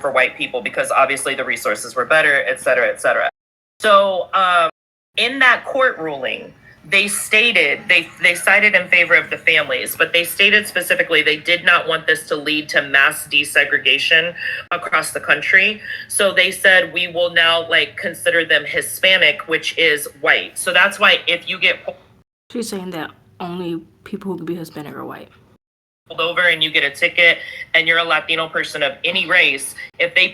for white people because obviously the resources were better, et cetera, et cetera. So in that court ruling, they stated, they cited in favor of the families, but they stated specifically they did not want this to lead to mass desegregation across the country. So they said, we will now like consider them Hispanic, which is white. So that's why if you get She's saying that only people who could be Hispanic are white. pulled over and you get a ticket and you're a Latino person of any race, if they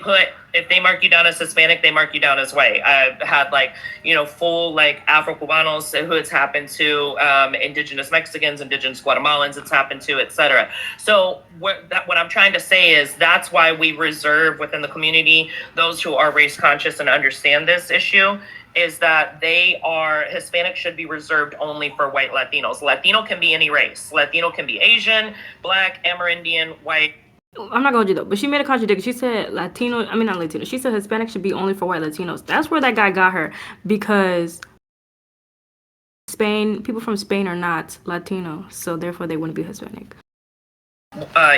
mark you down as Hispanic, they mark you down as white. I've had like, you know, full like Afro-Cubanos who it's happened to, indigenous Mexicans, indigenous Guatemalans it's happened to, etc. So what I'm trying to say is that's why we reserve within the community those who are race conscious and understand this issue, is that Hispanic should be reserved only for white Latinos. Latino can be any race. Latino can be Asian, Black, Amerindian, white. I'm not going to do that, but she made a contradiction. She said not Latino. She said Hispanic should be only for white Latinos. That's where that guy got her, because people from Spain are not Latino, so therefore they wouldn't be Hispanic.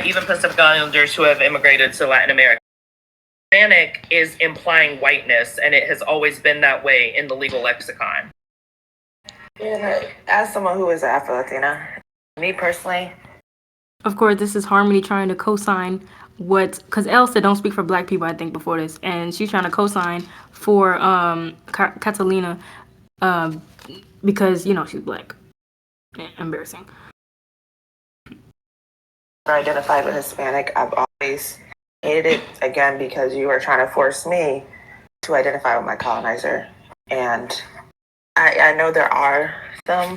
Even Pacific Islanders who have immigrated to Latin America. Hispanic is implying whiteness, and it has always been that way in the legal lexicon. Yeah, as someone who is Afro-Latina, me personally, of course, this is Harmony trying to co-sign because Elle said don't speak for black people, I think, before this, and she's trying to co-sign for Catalina because, you know, she's black. Embarrassing. identified with Hispanic, I've always hated it, again, because you are trying to force me to identify with my colonizer. And I know there are some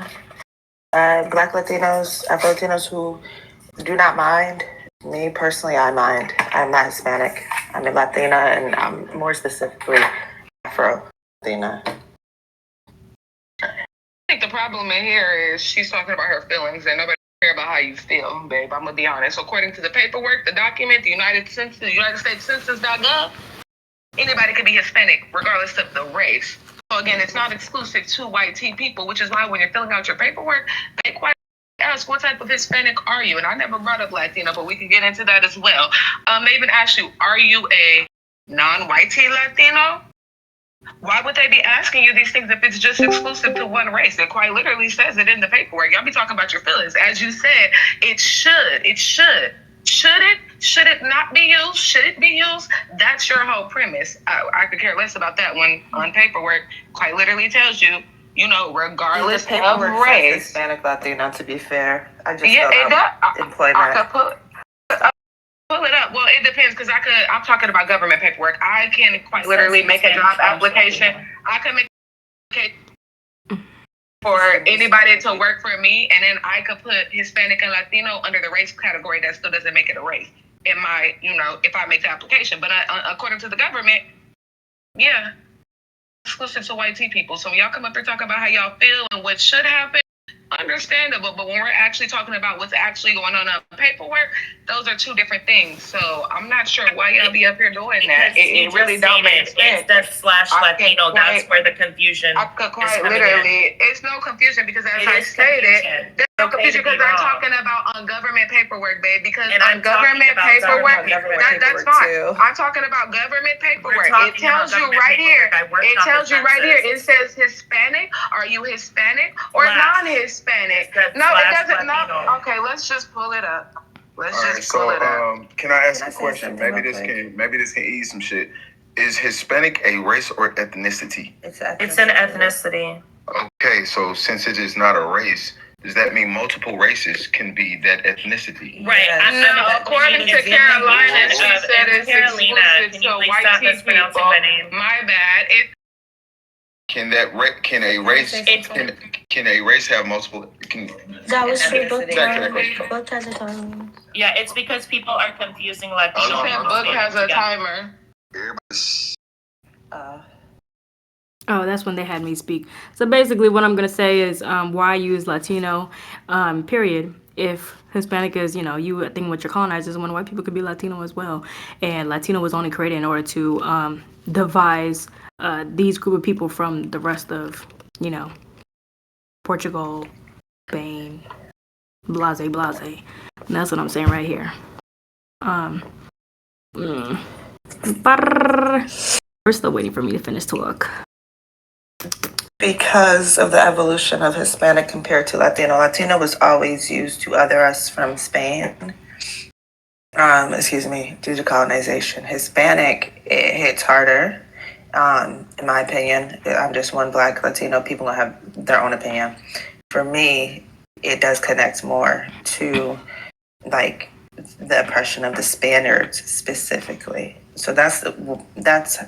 Black Latinos, Afro-Latinos who do not mind. Me personally, I mind. I'm not Hispanic. I'm a Latina, and I'm more specifically Afro-Latina. I think the problem in here is she's talking about her feelings, and nobody care about how you feel, babe. I'm gonna be honest. According to the paperwork, the document, the United States Census.gov, anybody can be Hispanic regardless of the race. So again, it's not exclusive to white tea people, which is why when you're filling out your paperwork, they quite ask what type of Hispanic are you? And I never brought up Latino, but we can get into that as well. They even ask you, are you a non-white tea Latino? Why would they be asking you these things if it's just exclusive to one race? It quite literally says it in the paperwork. Y'all be talking about your feelings. As you said, it should. It should. Should it? Should it not be used? Should it be used? That's your whole premise. I could care less about that one on paperwork. Quite literally tells you, you know, regardless of race. Hispanic Latino, to be fair. I just employment. I could pull it up. Well, it depends, because I'm talking about government paperwork. I can quite literally make a job application. I can make for anybody to work for me, and then I could put Hispanic and Latino under the race category. That still doesn't make it a race in my, you know, if I make the application. But according to the government, yeah, exclusive to white tea people. So y'all come up here talking about how y'all feel and what should happen. Understandable, but when we're actually talking about what's actually going on paperwork, those are two different things. So I'm not sure why y'all be up here doing that. It really don't make sense. It's that slash Latino. That's where the confusion. I could quite literally. It's no confusion, because as I stated, there's no confusion, because I'm talking about on government paperwork, babe. Because on government paperwork, that's fine. I'm talking about government paperwork. It tells you right here. It tells you right here. It says Hispanic. Are you Hispanic or non-Hispanic? No, it doesn't. No. Okay, let's just pull it up. Can I ask a question? Maybe this can ease some shit. Is Hispanic a race or ethnicity? It's an ethnicity. Okay, so since it is not a race, does that mean multiple races can be that ethnicity? Right. No, according to Carolina, she said it's exclusive to white tea people. My bad. Can a race have multiple? That was for book has a timer. Yeah, it's because people are confusing Latino. She said book has a timer. Oh, that's when they had me speak. So basically what I'm going to say is why use Latino, period. If Hispanic is, you know, you thinking with your colonizers, when white people could be Latino as well. And Latino was only created in order to devise these group of people from the rest of, you know, Portugal, Spain, blase. And that's what I'm saying right here. We're still waiting for me to finish talk. Because of the evolution of Hispanic compared to Latino. Latino was always used to other us from Spain. Due to colonization. Hispanic, it hits harder. In my opinion, I'm just one Black Latino. People have their own opinion. For me, it does connect more to like the oppression of the Spaniards specifically. So that's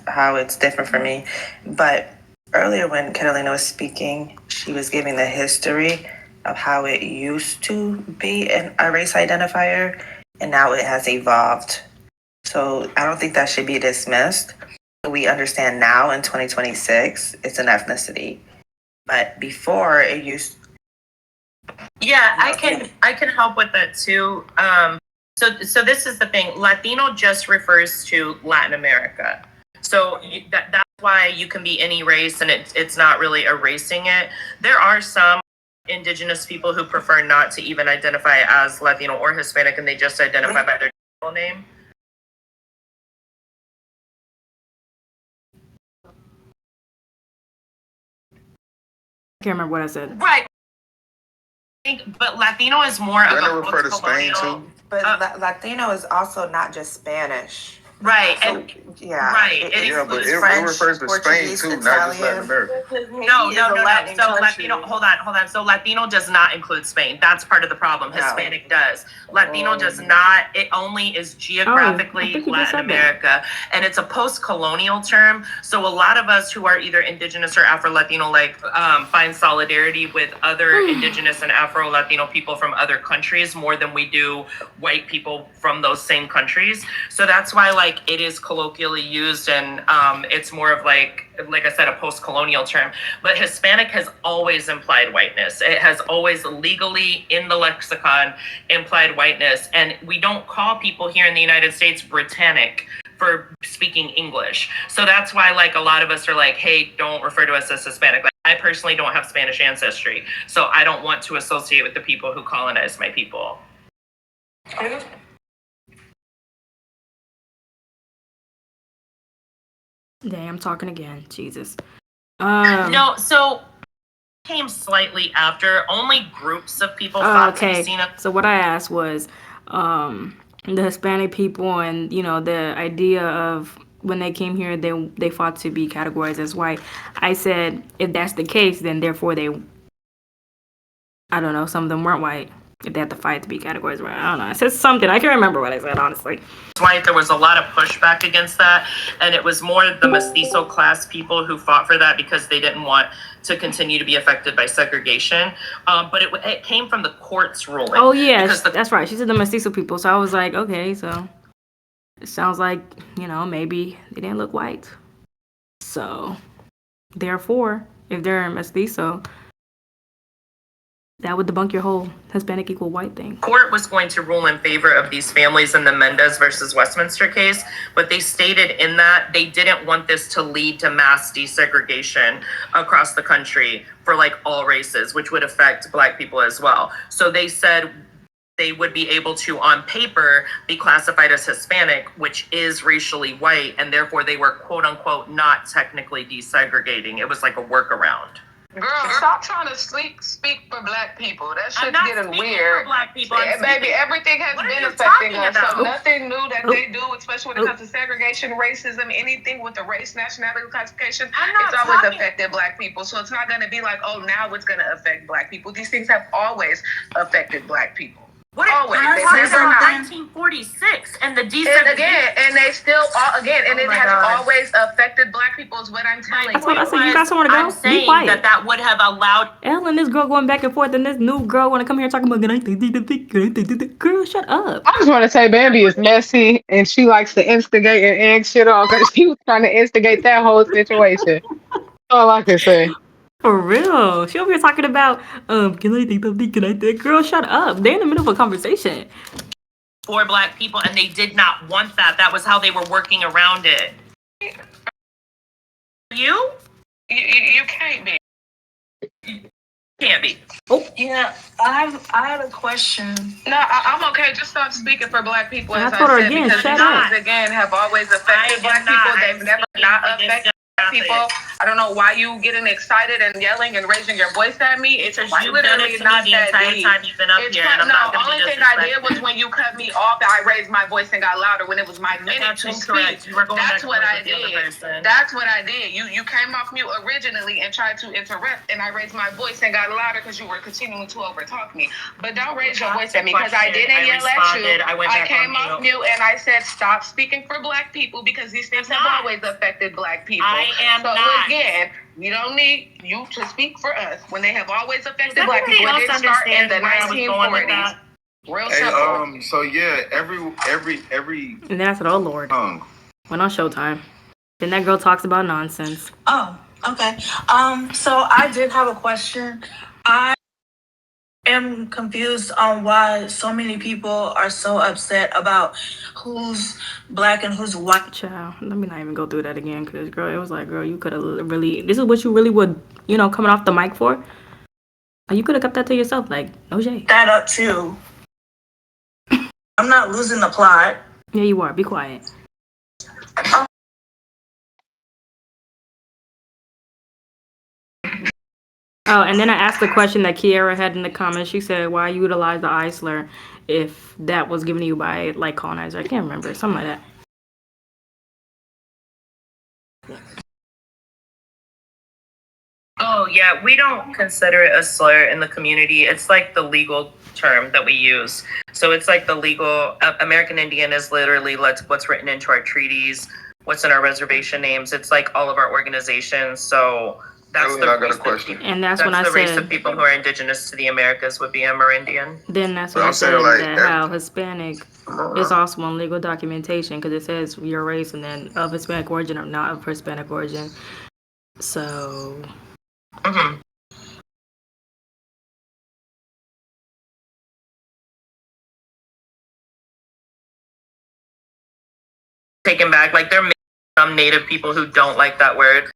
how it's different for me. But earlier when Catalina was speaking, she was giving the history of how it used to be a race identifier, and now it has evolved. So I don't think that should be dismissed. We understand now in 2026 it's an ethnicity, but before it used. Yeah, I can help with that too. So this is the thing. Latino just refers to Latin America. So that's why you can be any race, and it's not really erasing it. There are some indigenous people who prefer not to even identify as Latino or Hispanic, and they just identify by their name. I can't remember what I said. Right. But Latino is more of a refer to Spain too. But Latino is also not just Spanish. Right. So, And yeah. right. But it French, refers to Spain Portuguese, too, not just Latin Italian. America. No. So Latino, hold on. So Latino does not include Spain. That's part of the problem. No. Hispanic does. Latino does not. It only is geographically Latin America, and it's a post-colonial term. So a lot of us who are either indigenous or Afro-Latino, find solidarity with other indigenous and Afro-Latino people from other countries more than we do white people from those same countries. So that's why, it is colloquially used, and it's more of like I said, a post-colonial term. But Hispanic has always implied whiteness. It has always legally in the lexicon implied whiteness. And we don't call people here in the United States Britannic for speaking English. So that's why a lot of us are like, hey, don't refer to us as Hispanic. I personally don't have Spanish ancestry, so I don't want to associate with the people who colonized my people. Dang, I'm talking again. Jesus. No, so came slightly after. Only groups of people thought to be seen. So what I asked was the Hispanic people, and the idea of when they came here, they fought to be categorized as white. I said if that's the case, then therefore I don't know, some of them weren't white. If they had to fight to be categorized right. I don't know. I said something. I can't remember what I said, honestly. White, there was a lot of pushback against that, and it was more the mestizo class people who fought for that because they didn't want to continue to be affected by segregation. But it came from the court's ruling. Oh yeah, that's right. She said the mestizo people. So I was like, okay, so it sounds like maybe they didn't look white. So therefore, if they're mestizo, that would debunk your whole Hispanic equal white thing. Court was going to rule in favor of these families in the Mendez versus Westminster case, but they stated in that they didn't want this to lead to mass desegregation across the country for all races, which would affect Black people as well. So they said they would be able to, on paper, be classified as Hispanic, which is racially white, and therefore they were quote unquote not technically desegregating. It was like a workaround. Girl, stop trying to speak for Black people. That shit's getting weird. For Black people. Baby, everything has been affecting us. So nothing new that they do, especially when it comes to segregation, racism, anything with the race, nationality classification, it's always affected Black people. So it's not going to be like, oh, now it's going to affect Black people. These things have always affected Black people. Always. They talking about 1946 and the desegregation. And they still, and it has always affected Black people is what I'm telling you. That's what I said. You got somewhere to go? I'm saying that would have allowed... Elle and this girl going back and forth, and this new girl want to come here talking about... Girl, shut up. I just want to say Bambi is messy, and she likes to instigate and egg shit on, because she was trying to instigate that whole situation. All I can say. For real. She over here talking about, girl, shut up. They're in the middle of a conversation. For Black people, and they did not want that. That was how they were working around it. You You can't be. Can't be. Yeah, I have a question. No, I'm okay. Just stop speaking for black people, And as I told her I said, again, because shut these up. things, again, have always affected black people. They've never not affected black people. I don't know why you getting excited and yelling and raising your voice at me. It's literally not that deep. Time you've been up here, and I'm not No, gonna only be thing I did disrespectful. was when you cut me off, I raised my voice and got louder when it was my minute That's to incorrect. speak. You were going That's back what and I forth with the other did. person. That's what I did. You came off mute originally and tried to interrupt, and I raised my voice and got louder because you were continuing to overtalk me. But don't raise your voice at me because I didn't yell at you. I came off mute and I said, stop speaking for black people because these things have always affected black people. I am so not. Again, we don't need you to speak for us when they have always affected Does black people. everybody It else didn't start in understand the where I was going with 1940s. that? Real Hey, simple. so yeah, every And then I said, oh Lord. Went on Showtime. Then that girl talks about nonsense. Oh, okay. So I did have a question. I am confused on why so many people are so upset about who's black and who's white. Child, let me not even go through that again, because girl, it was like, girl, you could have really, this is what you really would, coming off the mic for. You could have kept that to yourself, like, no shade. That up too. I'm not losing the plot. Yeah, you are. Be quiet. Oh, and then I asked the question that Kiara had in the comments. She said, why utilize the I slur if that was given to you by, like, colonizer? I can't remember. Something like that. Oh, yeah. We don't consider it a slur in the community. It's like the legal term that we use. So it's like the legal, American Indian is literally what's written into our treaties, what's in our reservation names. It's like all of our organizations. So that's I got a question. And that's when I the race said, of people who are indigenous to the Americas would be Amerindian. then that's But when I I'm saying, said like, that how Hispanic is also on legal documentation, because it says your race and then of Hispanic origin or not of Hispanic origin. So Mm-hmm. Taken back, like there may be some Native people who don't like that word.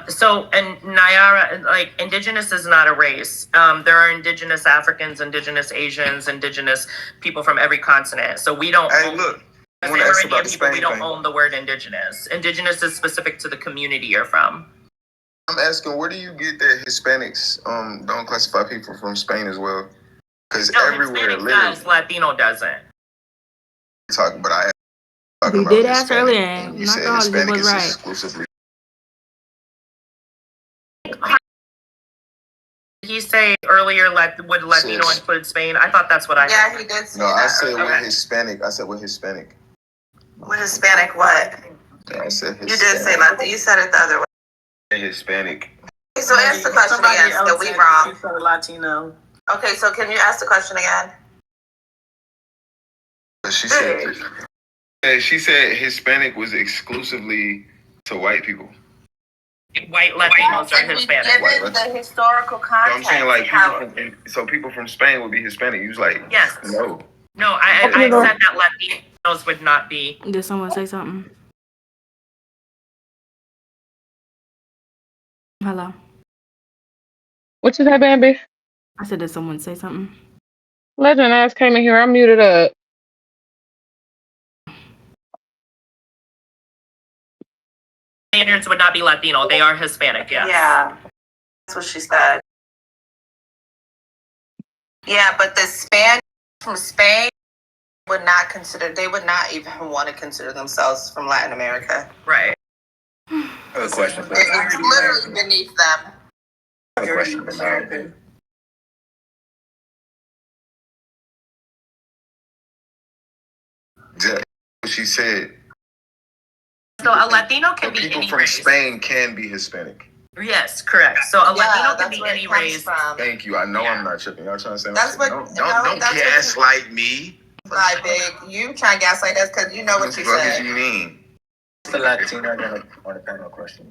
So and Nayara, like indigenous is not a race. There are indigenous Africans, indigenous Asians, indigenous people from every continent. So we don't. Hey, look. I want to ask about the people, Spain we don't thing. own the word indigenous. Indigenous is specific to the community you're from. I'm asking, where do you get that Hispanics don't classify people from Spain as well? Because everywhere, Hispanic literally, does, Latino doesn't. talking. But I talking you about did ask Hispanic, earlier, and and you not said all Hispanic was is right. exclusively. He say earlier, would Latino include Spain? I thought that's what I Yeah, heard. he did say No, that. I said earlier. with Hispanic. I said with Hispanic. With Hispanic, what? Yeah, I said Hispanic. You did say Latino. You said it the other way. Hispanic. Okay, so ask the question again. That we wrong. Latino. Okay, so can you ask the question again? She said. She said Hispanic was exclusively to white people. White Latinos are Hispanic. Given the historical context. I'm saying like people from Spain would be Hispanic. You was like, Yes. no. No, I said that Latinos would not be. Did someone say something? Hello. What you say, baby? I said, did someone say something? Legend ass came in here. I muted up. Spaniards would not be Latino. They are Hispanic, yes. Yeah, that's what she said. Yeah, but the Spaniards from Spain would not consider. They would not even want to consider themselves from Latin America. Right. I have a question. It's literally beneath them. I have a question for American. She said. So a Latino can be people any from race. Spain can be Hispanic. Yes, correct. So a Latino can be any race. Thank you. I know I'm not tripping. Y'all trying to say That's what. don't gaslight me. Lie, big. You trying to gaslight us because you know what you What said. do you mean? The Latino on the panel question.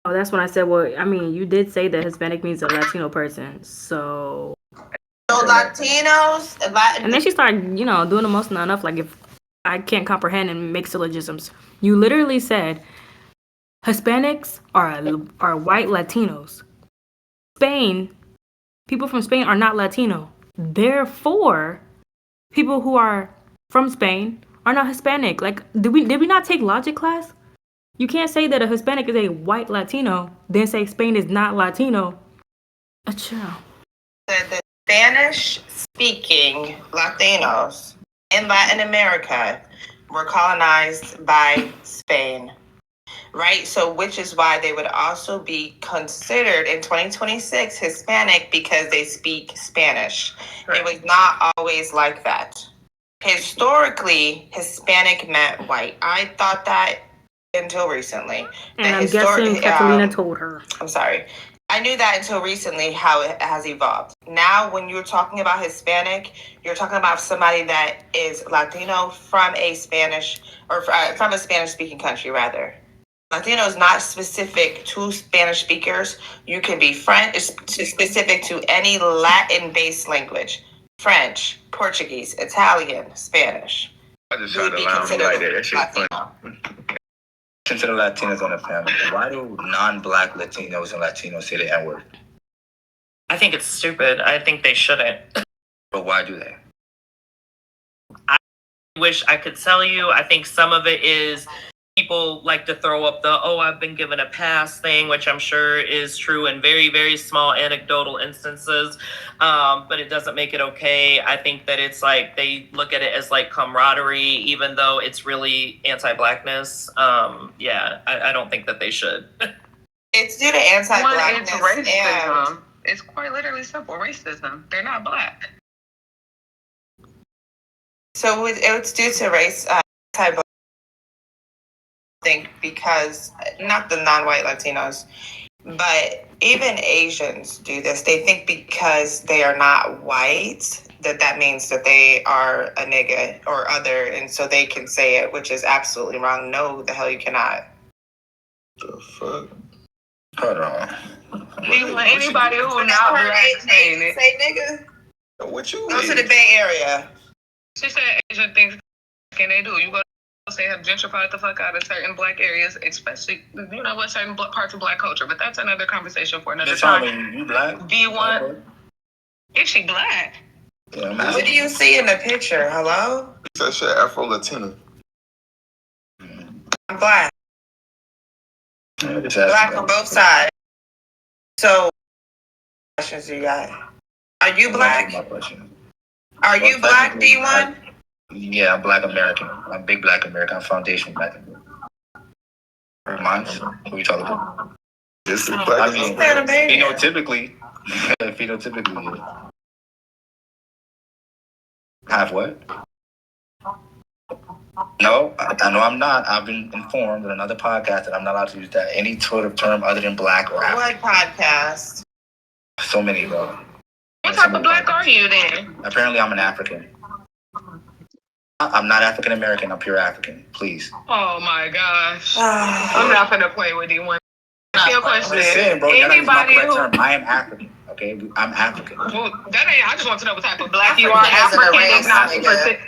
Oh, that's when I said, well, I mean, you did say that Hispanic means a Latino person, so. So Latinos, Latin. And then she started, doing the most not enough. Like, if I can't comprehend and make syllogisms. You literally said Hispanics are white Latinos. Spain, people from Spain are not Latino. Therefore, people who are from Spain are not Hispanic. Like, did we not take logic class? You can't say that a Hispanic is a white Latino, then say Spain is not Latino. Achoo. The Spanish speaking Latinos in Latin America were colonized by Spain, right? So, which is why they would also be considered in 2026 Hispanic because they speak Spanish. Right. It was not always like that. Historically, Hispanic meant white. I thought that until recently. And I'm guessing Catalina told her. I'm sorry. I knew that until recently how it has evolved. Now, when you're talking about Hispanic, you're talking about somebody that is Latino from a Spanish or from a Spanish-speaking country, rather. Latino is not specific to Spanish speakers. You can be French, it's specific to any Latin-based language. French, Portuguese, Italian, Spanish. I just tried to line them like that. That shit funny. Consider Latinos on the panel. Why do non-black Latinos and Latinos say the N-word? I think it's stupid. I think they shouldn't. But why do they? I wish I could tell you. I think some of it is people like to throw up the, I've been given a pass thing, which I'm sure is true in very, very small anecdotal instances. But it doesn't make it okay. I think that it's like they look at it as like camaraderie, even though it's really anti-blackness. I don't think that they should. It's due to anti-blackness. It's racism. It's quite literally simple racism. They're not black. So it's due to race, anti-black. I think because not the non-white Latinos, but even Asians do this. They think because they are not white that means that they are a nigga or other, and so they can say it, which is absolutely wrong. No, the hell you cannot. The fuck? Hold on. Anybody who not black saying it. Say nigga. What you Go to the Bay Area. She said Asian things can they do? You go say have gentrified the fuck out of certain black areas, especially certain parts of black culture. But that's another conversation for another time. You black? Do you want? Is she black? Yeah, what do you see in the picture? Hello? That shit Afro-Latina. I'm black. Yeah, Black on both sides. So, questions you got? Are you black? Are you black, D1? Yeah, I'm black American. I'm big black American. I'm foundational black American. Mine? Who are you talking about? This is black. Phenotypically, have what? No, I know I'm not. I've been informed in another podcast that I'm not allowed to use that any sort of term other than black or African. What podcast? So many, bro. What type of black are you then? Apparently, I'm an African. I'm not African American. I'm pure African. Please. Oh my gosh. I'm not gonna play with you one. Your question is, saying, bro, anybody who... I am African. Okay, I'm African. Well, that ain't. I just want to know what type of black you are. African is not specific.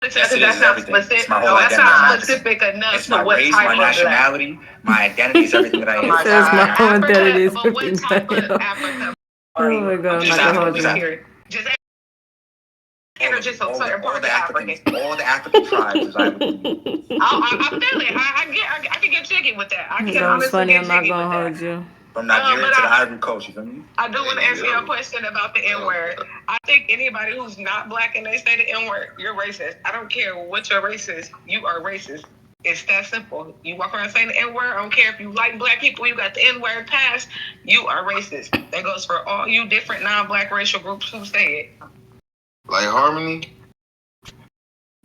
That's not specific. No, that's not specific enough. It's my race, my nationality, my identity is everything that I am. It says my whole identity is but what type of Africa? Oh my god, I'm not gonna hold you. Just a certain part of Africa. All the African tribes. I feel it. I can get jiggy with that. I can honestly funny. I'm not gonna hold you. From Nigeria to the Ivory Coast, you feel me? I do want to answer your question about the N-word. I think anybody who's not black and they say the N-word, you're racist. I don't care what your race is. You are racist. It's that simple. You walk around saying the N-word. I don't care if you like black people. You got the N-word passed. You are racist. That goes for all you different non-black racial groups who say it. Like Harmony?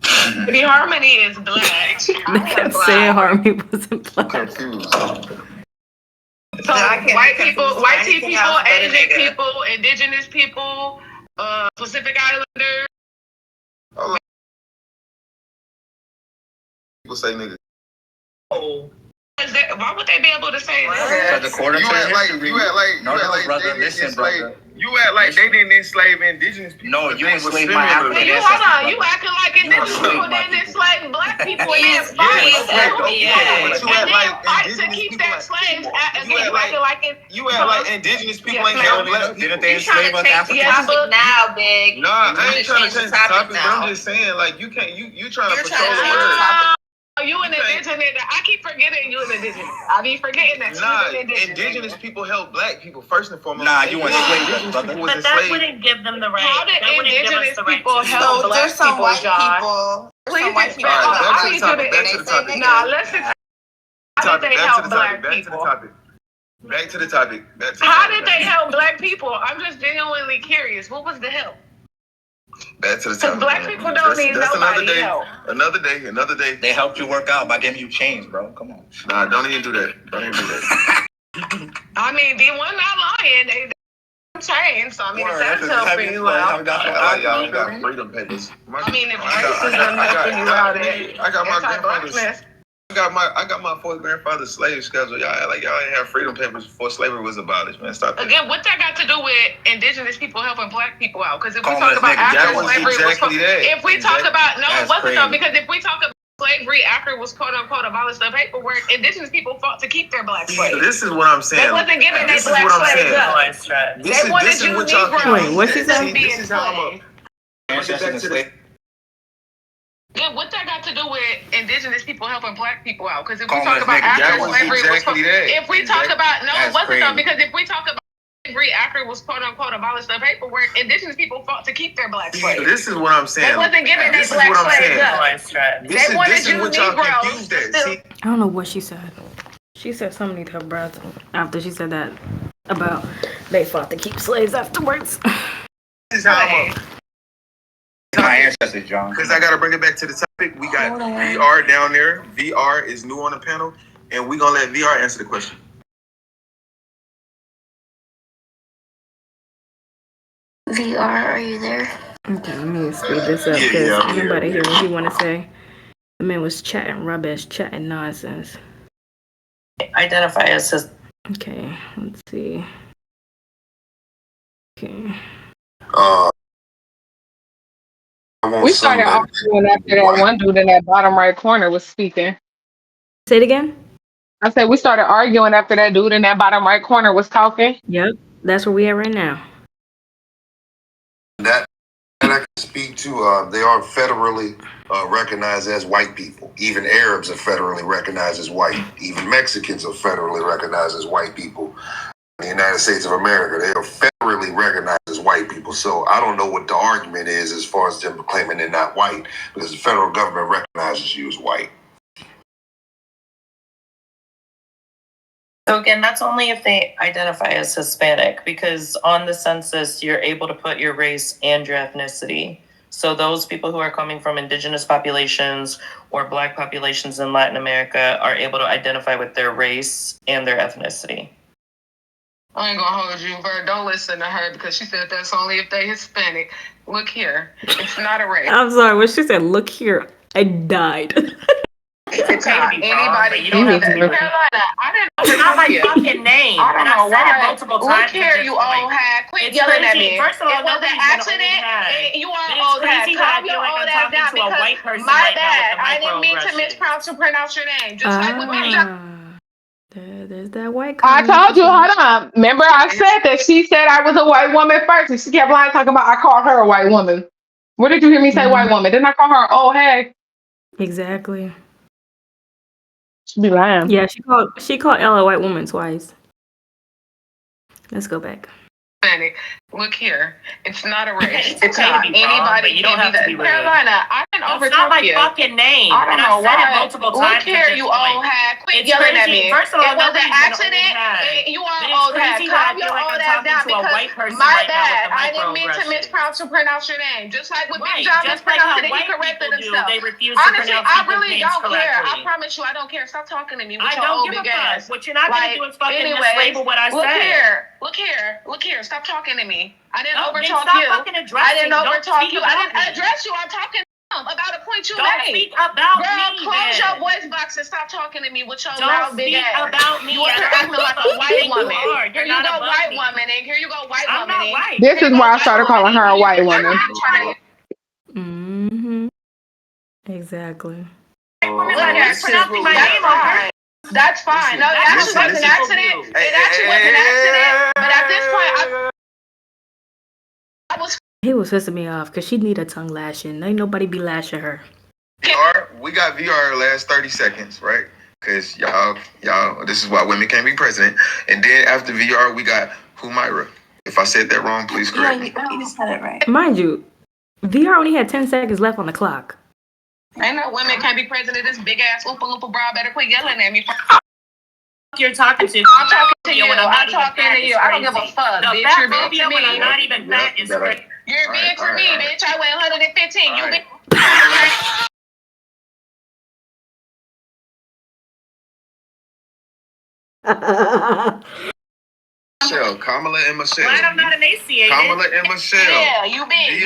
The Harmony is black. I'm saying Harmony wasn't black. Confused. So white people, Asian people, indigenous people, Pacific Islanders. People say nigga. Oh. Because Why would they be able to say that? Because according to history, you act like they didn't enslave indigenous people. No, you enslaved my African You ancestors. hold on, you acting like indigenous people didn't enslave black people and then fight. And then fight to keep their slaves. Again, you acting like it. You act like indigenous people ain't help black people. Didn't they enslave us Africans? Now, big. Nah, I ain't trying to change the topic, but I'm just saying, like, you can't, you trying to patrol the word. You an indigenous. I keep forgetting you an indigenous. I be forgetting that Nah, you an indigenous people help black people first and foremost. Nah, you enslaved indigenous us, people was But that enslaved. wouldn't give them the right. How did that wouldn't give us indigenous the right people to help So black there's some people, white John? people. Please Some white explain. people. Alright, I need you back to the topic. Nah, let's explain. How did they help black people? Back to the topic. How did they help black people? I'm just genuinely curious. What was the help? Back to the Because topic. black people don't need nobody help. Another day. They helped you work out by giving you chains, bro. Come on. Nah, don't even do that. I mean, they were not lying. They changed. So I mean, if that's helping you out. Y'all ain't got freedom papers. I mean, if racism helping you out, I got my grandfather's. anti-blackness. I got my fourth grandfather's slave schedule. Y'all act like y'all ain't have freedom papers before slavery was abolished, man. Stop that. Again, what that got to do with indigenous people helping black people out? Because if we Call talk us about niggas. after That was slavery exactly that. if we talk about no, it That's wasn't though. crazy. Because if we talk about slavery after it was quote unquote abolished the paperwork, indigenous people fought to keep their black slaves. This is what I'm saying. They wasn't giving their This is black what I'm slaves saying. up. This They is wanted this is you what y'all Negroes Wait, what she to said? be This is how I'm enslaved. Ancestors enslaved. Yeah, what that got to do with indigenous people helping black people out? Because if we Call talk us about niggas. after That was slavery exactly that. if we talk about no, That's it wasn't though. crazy. Because if we talk about slavery after it was quote unquote abolished the paperwork, indigenous people fought to keep their black slaves. This is what I'm saying. They wasn't giving their This is black what I'm slaves saying. up. This They wanted is you what y'all Negroes confused to at. still. See, I don't know what she said. She said something to her brother after she said that about they fought to keep slaves afterwards. this is how I'm My ancestors, John. Because I got to bring it back to the topic. We got VR down there. VR is new on the panel, and we're going to let VR answer the question. VR, are you there? Okay, let me speed this up because ain't nobody hear what he want to say. The man was chatting rubbish, chatting nonsense. Identify as his. Okay, let's see. Okay. We started arguing after that one dude in that bottom right corner was speaking. Say it again? I said we started arguing after that dude in that bottom right corner was talking. Yep, that's where we at right now. That I can speak to, they are federally recognized as white people. Even Arabs are federally recognized as white. Even Mexicans are federally recognized as white people. In the United States of America, they are federally recognized as white people. So I don't know what the argument is as far as them claiming they're not white, because the federal government recognizes you as white. So again, that's only if they identify as Hispanic, because on the census, you're able to put your race and your ethnicity. So those people who are coming from indigenous populations or black populations in Latin America are able to identify with their race and their ethnicity. I ain't gonna hold you, Bert. Don't listen to her because she said that's only if they Hispanic. Look here, it's not a race. I'm sorry, when she said, look here, I died. It's not. Anybody You can don't do have to that. be Carolina, I didn't know It's not my you. fucking name. I don't And know I've said it why. multiple Look times. here, you old hat. Quit It's yelling at crazy. me. First of all, It was an nobody's gonna accident. own that. You But are it's old hat. crazy that I Calm feel your like old I'm ass talking down to a because white person my right now bad. with the I didn't mean to microaggressions. mispronounce to pronounce your name. Just like with me, There's that white I comment. told you, hold on. Remember I said that she said I was a white woman first, and she kept lying talking about I called her a white woman. Where did you hear me say white woman? Didn't I call her old hag? Exactly. She be lying. Yeah, she called Ella a white woman twice. Let's go back. Hispanic. Look here, it's not a race. It's okay to not. be wrong, Anybody but you don't can have do to be that. rude. Carolina, I didn't That's not my overtalk you. fucking name. I don't And know I've said it why. multiple Look times. here, at this you point. old hat. Quit It's yelling at crazy. me. First of all, It was an nobody's gonna accident. own that. You are But it's old hat. crazy that I Calm feel your like old I'm ass talking down to a because white person my right now with bad. the I didn't mean to microaggressions. mispronounce your name. Just like with Right, Big John just like how mispronounced it, he white corrected people do. himself. They refuse to Honestly, pronounce I people's really names don't care. I correctly. promise you, I don't care. Stop talking to me with I your don't old give a big fuck. ass. What you're not gonna do is fucking mislabel what I look said. look here. Stop talking to me. I didn't No, then overtalk stop you. fucking I addressing. didn't Don't overtalk speak you. I didn't about me. address you. I'm talking to about a point you Don't made. speak about Girl, me. close then. your voice box and stop talking to me with your Don't loud big speak ass. about me. You are acting like a white woman. Here you go, white woman, and here you go, white I'm woman. not white. This is why I started calling her a white woman. Mm-hmm. Exactly. Look at pronouncing my name on. That's fine. No, it actually was an accident. It actually was an accident. But at this point, I was. He was pissing me off because she need a tongue lashing. Ain't nobody be lashing her. We got VR last 30 seconds, right? Because y'all, this is why women can't be president. And then after VR, we got Humaira. If I said that wrong, please correct me. You said it right. Mind you, VR only had 10 seconds left on the clock. Ain't no women can't be president. This big ass oompa loompa bra better quit yelling at me. You're talking to. I'm talking to you. I'm talking to you. I don't give a fuck, The bitch. You're big to when I'm me. not even fat is great. You're big to me, bitch. I weigh 115. You big. Michelle, Kamala and Michelle. Glad I'm not emaciated. Kamala and Michelle. Yeah, you big.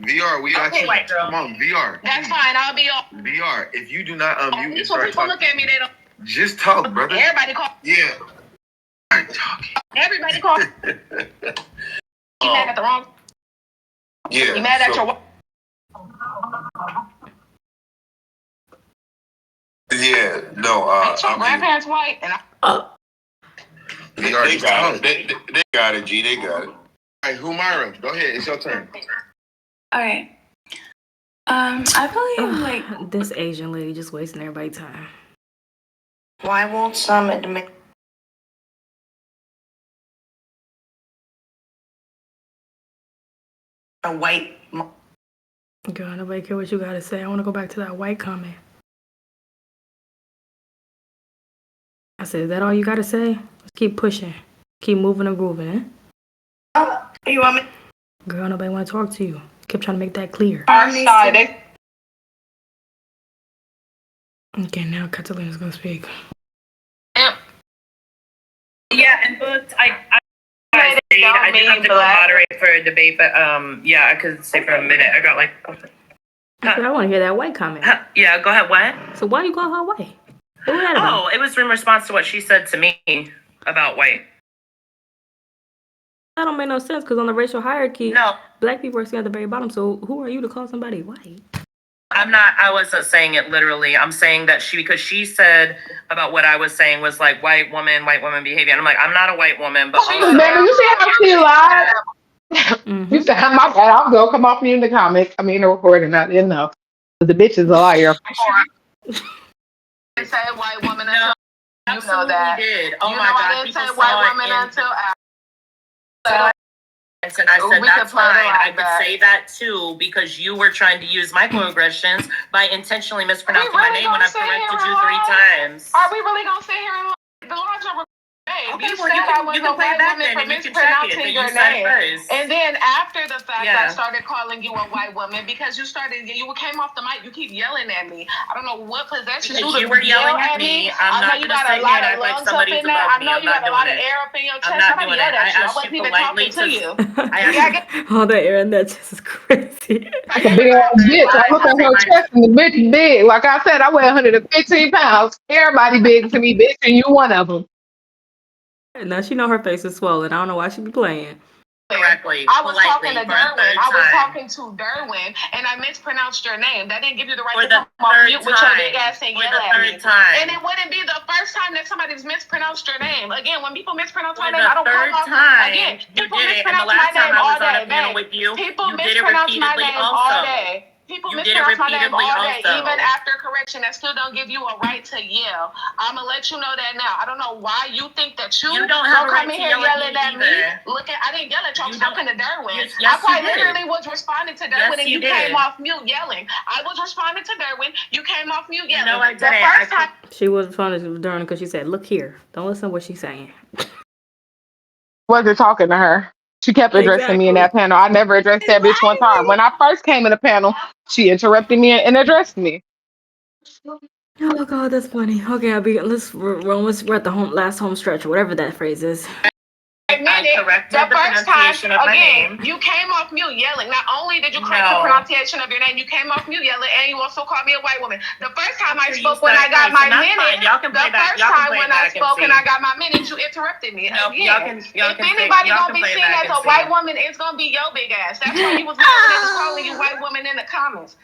VR, we got Okay, you. white girl. Come on, VR. That's fine. I'll be on. VR, if you do not unmute and When start people talking, look at me, they don't. just talk, brother. Everybody call. Yeah. Start talking. Everybody call. You mad at the wrong? Yeah. You mad at so- your? Yeah, no. Ain't your grandparents white? And They got it. They got it, G. They got it. All right, Humaira, go ahead. It's your turn. All right. I believe like This Asian lady just wasting everybody's time. Why won't some admit a white? Girl, nobody care what you gotta say. I want to go back to that white comment. I said, is that all you gotta say? Let's keep pushing. Keep moving and grooving, eh? You want me? Girl, nobody want to talk to you. Keep trying to make that clear. our side. Okay, now Catalina's gonna speak. Yeah, and booked. I did have to go moderate for a debate, but yeah, I could stay for a minute. I got like. I said, I want to hear that white comment. Yeah, go ahead. What? So why you call her white? What was that about? Oh, it was in response to what she said to me about white. That don't make no sense because on the racial hierarchy, No, black people are sitting at the very bottom. So who are you to call somebody white? I'm not. I wasn't saying it literally. I'm saying that because she said about what I was saying was like white woman behavior. And I'm like, I'm not a white woman, but Baby, you see how she lied? You said, my bad. I'll go come off me in the comments. I mean, the recording. I didn't know. The bitch is a liar. Say white woman no, until you know absolutely that. did. Oh You my know God, I didn't people say saw white it woman in- until after. And I said, We could that's play it fine. like I could that. say that too because you were trying to use microaggressions by intentionally mispronouncing my really name when gonna I've sit corrected here you and 3 times. Are we really gonna sit here and the lives are recorded? Okay, You well, said you I can- was you a can play white it back woman then for and you can check it, mispronouncing but your you said it name. first. And then after the fact, Yeah. I started calling you a white woman because you came off the mic. You keep yelling at me. I don't know what possessions Because you you were yell yelling at me. I'm I know not you gonna got sit a here lot and of act like lungs up somebody's in there. above I me. know I'm you got not a lot doing of it. air up in your chest. I'm not Somebody doing yelled it. at you. I asked wasn't you even politely talking to you. I asked you. All that air in that chest is crazy. That's a big ass bitch. I look at her chest and the bitch is big. Like I said, I weigh 115 pounds. Everybody big to me, bitch, and you one of them. Now she know her face is swollen. I don't know why she be playing. Correctly. I was talking to politely, for a Derwin. third I was time. talking to Derwin, and I mispronounced your name. That didn't give you the right For to the come off third mute with your big time. ass and For yell the at me. third time. And it wouldn't be the first time that somebody's mispronounced your name. Again, when people mispronounce For my the name, I don't third come off. time, Again, you people did it. And the mispronounce my last time name I all was on day, a panel babe. with you, People you did it mispronounce my repeatedly name all also. day. People You did it mispronounce my name repeatedly all day, also. even after correction. That still don't give you a right to yell. I'm gonna let you know that now. I don't know why you think that you don't have a come right in to here yell at yelling me at me. either. Look at, I didn't yell at you. I was You don't- talking to Derwin. Yes, I you quite did. literally was responding to Derwin, Yes, and you you did. came off mute yelling. I was responding to Derwin. You came off mute yelling. No, I The didn't. first time. She was funny during because she said, "Look here, don't listen to what she's saying." Wasn't talking to her. She kept addressing me in that panel. I never addressed that bitch one time. When I first came in the panel, she interrupted me and addressed me. Oh God, that's funny. Okay, we're at the last home stretch, or whatever that phrase is. corrected the the first time, pronunciation of my again, name. you came off mute yelling. Not only did you correct the No. pronunciation of your name, you came off mute yelling, and you also called me a white woman. The first time I After you spoke when I said it got first, my and that's minute, fine. Y'all can the play back. first Y'all can time play when it I back spoke and see. I got my minute, you interrupted me. Nope, Again, y'all if can anybody y'all gonna can be play it seen back as and a white see. woman, it's gonna be your big ass. That's why you was mad at calling you white woman in the comments.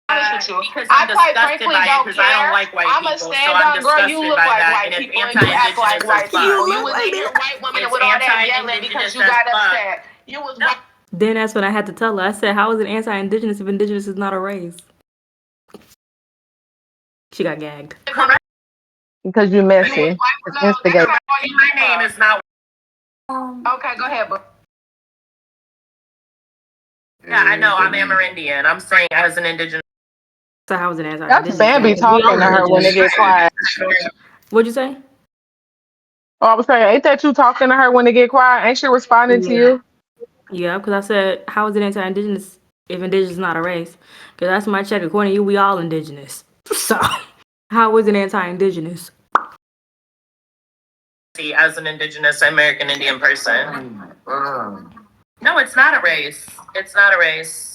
Honest with you. Because I I'm quite disgusted frankly by it don't because I don't care. like white I'm people. a So stand I'm up girl. You disgusted look by like that, white and it's people and you act like anti-indigenous white as fuck. people. You was in here white woman It's with all that yelling because anti-indigenous you got as fuck. upset. You was white. Then that's when I had to tell her. I said, "How is it anti-indigenous if indigenous is not a race?" She got gagged. Correct. Because you're messy. It's No, that's instigating. not why you My name is not. Okay, go ahead, boo. Yeah, I know. I'm Amerindian. I'm saying as an indigenous. So how is it That's anti-indigenous? Bambi Because we talking all to her when they indigenous. get quiet. What'd you say? Oh, I was saying, ain't that you talking to her when they get quiet? Ain't she responding to you? Yeah, because I said, how is it anti-indigenous if indigenous is not a race? Because that's my check. According to you, we all indigenous. So how is it anti-indigenous? As an indigenous American Indian person. No, it's not a race. It's not a race.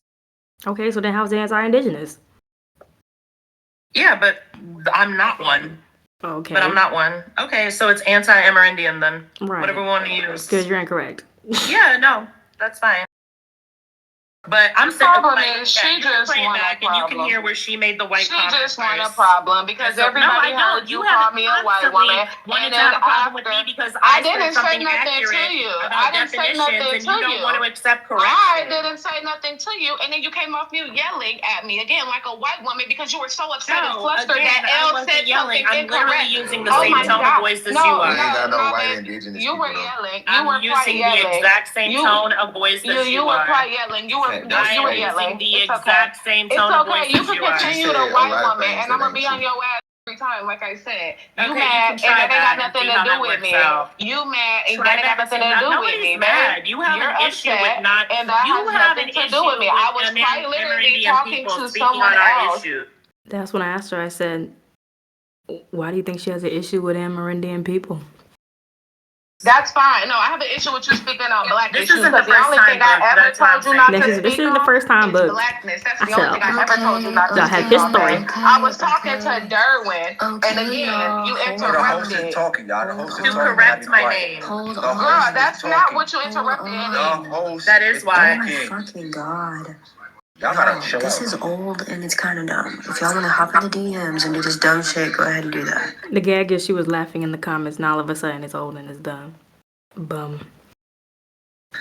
Okay, so then how's it anti-indigenous? Yeah, but I'm not one. Okay. But I'm not one. Okay, so it's anti-Amerindian then. Right. Whatever we want to use. Because you're incorrect. Yeah, no, that's fine. But I'm saying, problem like, is she you can just play it want a back and you can problem. hear where she made the white She comment just want a first. problem because So, everybody no, I heard don't. you have call me a white woman, wanted and to then have a problem with after me because I said didn't say something nothing to accurate you. about I didn't say definitions nothing and to you don't you. want to accept I correction. didn't say nothing to you, and then you came off mute yelling at me again like a white woman because you were so upset and No, flustered again, that I L wasn't said yelling. something I'm literally incorrect. using the Oh same my tone of God. voice as No, you We are. ain't got no no, white baby. indigenous You people, were though. yelling. You were I'm quite using the yelling. exact same tone of voice as You you were are. quite yelling. You were That's you were crazy. yelling. Using the It's okay. exact same It's tone of okay. voice You as can you are. continue She to said a white lot of woman, things and that I'm gonna ain't be on true. your ass every time. Like I said, you Okay, you mad, can and try that ain't got that and nothing see to how do that with works me. out. You mad, and Try that ain't that got and see. nothing to do with Nobody's me, mad. babe. You have You're an issue with upset, not. and that You has have nothing an to do issue with me. I was with quite literally Amerindian talking people to speaking someone on our else. issue. That's when I asked her, I said, why do you think she has an issue with Amerindian people? That's fine. No, I have an issue with you speaking on black This issues isn't the because the first only time, thing I but ever that's what I'm told you not saying. to This speak isn't the on first time, is but blackness. That's I the only said, thing I ever told you not to y'all have speak on. history. I was talking to Derwin, and again, you The host is interrupted. talking, y'all. The host To is talking. correct my Quiet. name. Hold The on. Girl, host that's is not talking. what you interrupted. The host That is is why. Oh my talking. fucking god. Y'all gotta chill This out. is old and it's kind of dumb. If y'all want to hop in the DMs and do this dumb shit, go ahead and do that. The gag is she was laughing in the comments, and all of a sudden it's old and it's dumb. Bum.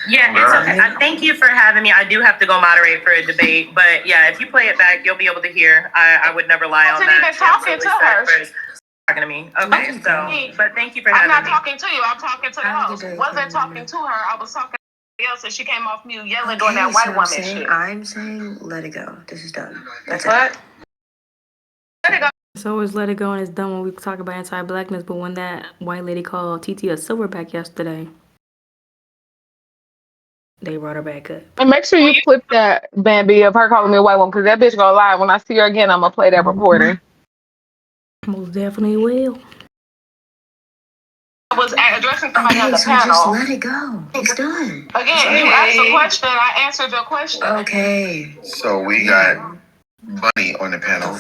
Yeah, it's okay. Thank you for having me. I do have to go moderate for a debate, but yeah, if you play it back, you'll be able to hear. I would never lie on I that. wasn't even talking to her. First, talking to me. Okay, so, but thank you for I'm having not me. talking to you. I'm talking to the Have a host. good day, Wasn't Kimberly. talking to her. I was talking to somebody else, and she came off mute yelling doing that Okay, white so woman shit. I'm saying, let it go. This is done. That's it. What? Let it go. It's always let it go and it's done when we talk about anti-blackness, but when that white lady called TT a silverback yesterday, they brought her back up. And make sure you clip that, Bambi, of her calling me a white woman, because that bitch gonna lie. When I see her again, I'm gonna play that recording. Most definitely will. I was addressing somebody on Okay, the so just panel. let it go. It's done. Again, you asked a question. I answered your question. Okay. So we got Bunny on the panel.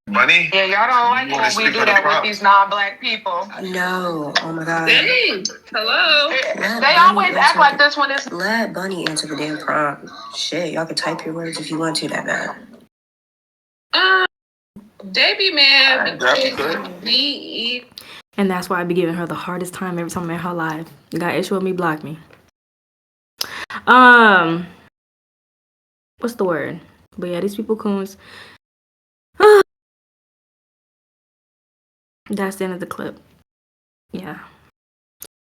Bunny? Yeah, y'all don't like You wanna when we speak do on the that with prompt? these non-black people. No. Oh my god. Hello. Let They Bunny always act answer like the- this when it's. Let Bunny answer the damn prompt. Shit, y'all can type your words if you want to that bad. They be mad That's good. And that's why I be giving her the hardest time every time in her life. You got issue with me, block me. What's the word? But yeah, these people coons. That's the end of the clip. Yeah.